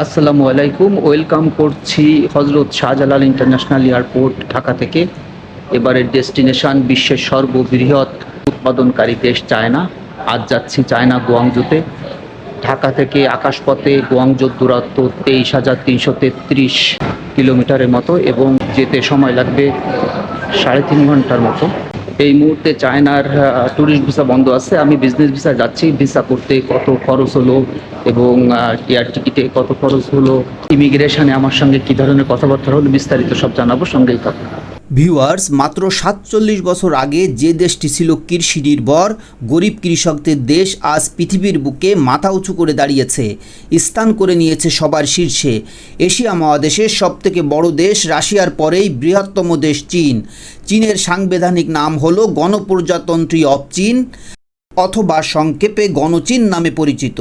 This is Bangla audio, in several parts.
আসসালামু আলাইকুম, ওয়েলকাম করছি হজরত শাহজালাল ইন্টারন্যাশনাল এয়ারপোর্ট ঢাকা থেকে। এবারের ডেস্টিনেশন বিশ্বের সর্ববৃহৎ উৎপাদনকারী দেশ চায়না। আজ যাচ্ছি চায়না গুয়াংজুতে। ঢাকা থেকে আকাশপথে গুয়াংজুর দূরত্ব 23,333 কিলোমিটারের মতো এবং যেতে সময় লাগবে 3.5 ঘন্টার মতো। এই মুহূর্তে চায়নার ট্যুরিস্ট ভিসা বন্ধ আছে। আমি বিজনেস ভিসা যাচ্ছি। ভিসা করতে কত খরচ হলো এবং এয়ার টিকিটে কত খরচ হলো, ইমিগ্রেশনে আমার সঙ্গে কী ধরনের কথাবার্তা হলো, বিস্তারিত সব জানাবো, সঙ্গেই থাকুন। ভিউয়ার্স, মাত্র 47 বছর আগে যে দেশটি ছিল কৃষি নির্ভর, গরিব কৃষকদের দেশ, আজ পৃথিবীর বুকে মাথা উঁচু করে দাঁড়িয়েছে, স্থান করে নিয়েছে সবার শীর্ষে। এশিয়া মহাদেশের সবথেকে বড় দেশ রাশিয়ার পরেই বৃহত্তম দেশ চীন। চীনের সাংবিধানিক নাম হলো গণপ্রজাতন্ত্রী অফ চীন, অথবা সংক্ষেপে গণচীন নামে পরিচিত।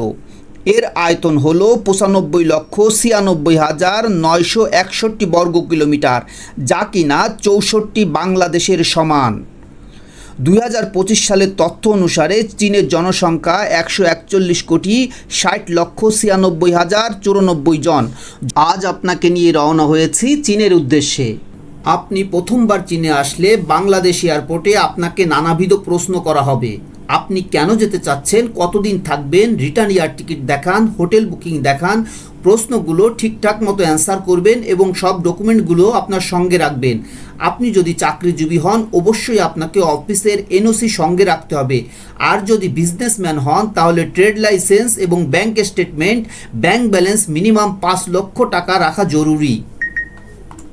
এর আয়তন হল 95,96,961 বর্গ কিলোমিটার, যা কিনা 64 বাংলাদেশের সমান। 2025 সালের তথ্য অনুসারে চীনের জনসংখ্যা 141,60,96,94 জন। আজ আপনাকে নিয়ে রওনা হয়েছি চীনের উদ্দেশ্যে। আপনি প্রথমবার চীনে আসলে বাংলাদেশ এয়ারপোর্টে আপনাকে নানাবিধ প্রশ্ন করা হবে। আপনি কেন যেতে চাচ্ছেন, কতদিন থাকবেন, রিটার্ন এয়ার টিকিট দেখান, হোটেল বুকিং দেখান। প্রশ্নগুলো ঠিকঠাক মতো অ্যান্সার করবেন এবং সব ডকুমেন্টগুলো আপনার সঙ্গে রাখবেন। আপনি যদি চাকরিজীবী হন, অবশ্যই আপনাকে অফিসের এনওসি সঙ্গে রাখতে হবে। আর যদি বিজনেসম্যান হন, তাহলে ট্রেড লাইসেন্স এবং bank statement, bank balance minimum 5 লক্ষ টাকা রাখা জরুরি।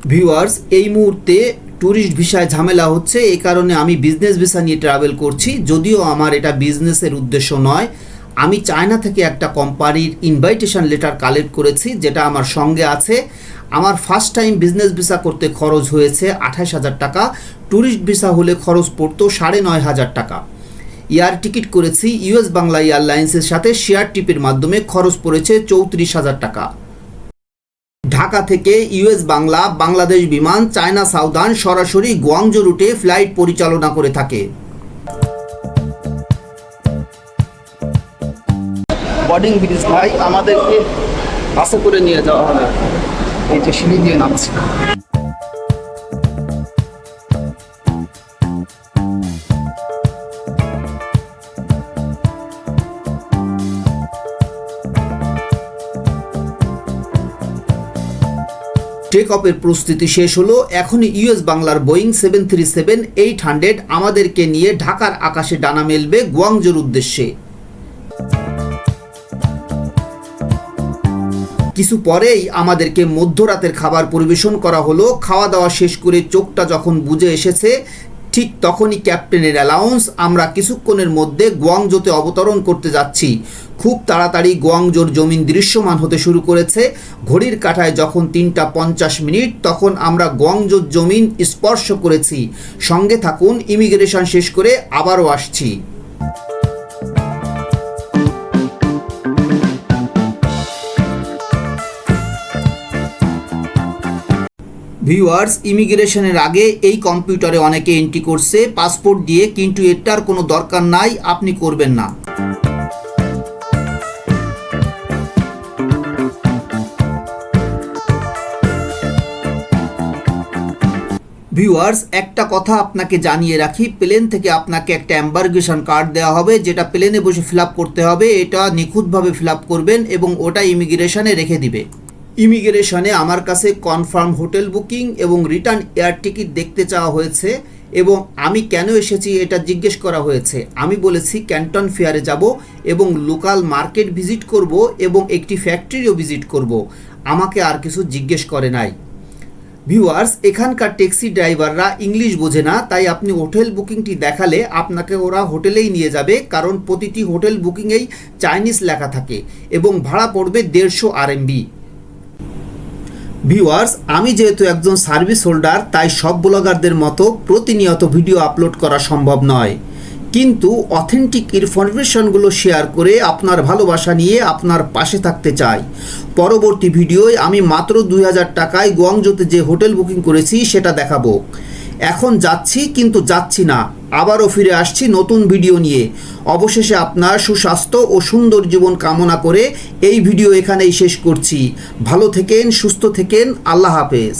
ভিউয়ার্স, এই মুহূর্তে ট্যুরিস্ট ভিসায় ঝামেলা হচ্ছে, এই কারণে আমি বিজনেস ভিসা নিয়ে ট্রাভেল করছি। যদিও আমার এটা বিজনেসের উদ্দেশ্য নয়। আমি চায়না থেকে একটা কোম্পানির ইনভাইটেশন লেটার কালেক্ট করেছি, যেটা আমার সঙ্গে আছে। আমার ফার্স্ট টাইম বিজনেস ভিসা করতে খরচ হয়েছে 28,000 টাকা। ট্যুরিস্ট ভিসা হলে খরচ পড়তো 9,500 টাকা। এয়ার টিকিট করেছি ইউএস বাংলা এয়ারলাইন্সের সাথে শেয়ার ট্রিপের মাধ্যমে, খরচ পড়েছে 34,000 টাকা। ঢাকা থেকে ইউএস বাংলা, বাংলাদেশ বিমান, চায়না সাউদার্ন সরাসরি গুয়াংজু রুটে ফ্লাইট পরিচালনা করে থাকে। বোর্ডিং ব্রিজ ভাই, আমাদেরকে বাসে করে নিয়ে যাওয়া হবে। এই যে সিঁড়ি দিয়ে নামছি। টেক অফের প্রস্তুতি শেষ হলো। এখনই ইউএস বাংলার বোয়িং 737-800 আমাদেরকে নিয়ে ঢাকার আকাশে ডানা মেলবে গুয়াংজুর উদ্দেশ্যে। কিছু পরেই আমাদেরকে মধ্যরাতের খাবার পরিবেশন করা হলো। খাওয়া দাওয়া শেষ করে চোখটা যখন বুজে এসেছে, ঠিক তখনই ক্যাপ্টেনের অ্যালাউন্স, আমরা কিছুক্ষণের মধ্যে গুয়াংজুতে অবতরণ করতে যাচ্ছি। খুব তাড়াতাড়ি গুয়াংজুর জমিন দৃশ্যমান হতে শুরু করেছে। ঘড়ির কাঁটায় যখন 3:50, তখন আমরা গুয়াংজুর জমিন স্পর্শ করেছি। সঙ্গে থাকুন, ইমিগ্রেশন শেষ করে আবারও আসছি। ভিউয়ার্স, ইমিগ্রেশনের আগে এই কম্পিউটারে অনেকে এন্ট্রি করছে পাসপোর্ট দিয়ে, কিন্তু এটার কোনো দরকার নাই, আপনি করবেন না। ভিউয়ার্স, একটা কথা আপনাকে জানিয়ে রাখি, প্লেন থেকে আপনাকে একটা এম্বার্গেশন কার্ড দেওয়া হবে, যেটা প্লেনে বসে ফিল আপ করতে হবে। এটা নিখুঁতভাবে ফিল আপ করবেন এবং ওটা ইমিগ্রেশনে রেখে দিবে। ইমিগ্রেশনে আমার কাছে কনফার্ম হোটেল বুকিং এবং রিটার্ন এয়ার টিকিট দেখতে চাওয়া হয়েছে এবং আমি কেন এসেছি এটা জিজ্ঞেস করা হয়েছে। আমি বলেছি ক্যান্টন ফেয়ারে যাব এবং লোকাল মার্কেট ভিজিট করব এবং একটি ফ্যাক্টরিও ভিজিট করব। আমাকে আর কিছু জিজ্ঞেস করে নাই। ভিউয়ার্স, এখানকার ট্যাক্সি ড্রাইভাররা ইংলিশ বোঝে না, তাই আপনি হোটেল বুকিংটি দেখালে আপনাকে ওরা হোটেলেই নিয়ে যাবে, কারণ প্রতিটি হোটেল বুকিংয়েই চাইনিজ লেখা থাকে এবং ভাড়া পড়বে 150 RMB। ভিউয়ার্স, আমি যেহেতু একজন সার্ভিস হোল্ডার, তাই সব ব্লগারদের মতো প্রতিনিয়ত ভিডিও আপলোড করা সম্ভব নয়, কিন্তু অথেন্টিক ইনফরমেশনগুলো শেয়ার করে আপনার ভালোবাসা নিয়ে আপনার পাশে থাকতে চাই। পরবর্তী ভিডিওয় আমি মাত্র 2,000 টাকায় গুয়াংজুতে যে হোটেল বুকিং করেছি সেটা দেখাবো। এখন যাচ্ছি কিন্তু যাচ্ছি না, আবারও ফিরে আসছি নতুন ভিডিও নিয়ে। অবশেষে আপনার সুস্বাস্থ্য ও সুন্দর জীবন কামনা করে এই ভিডিও এখানেই শেষ করছি। ভালো থেকেন, সুস্থ থেকেন, আল্লাহ হাফেজ।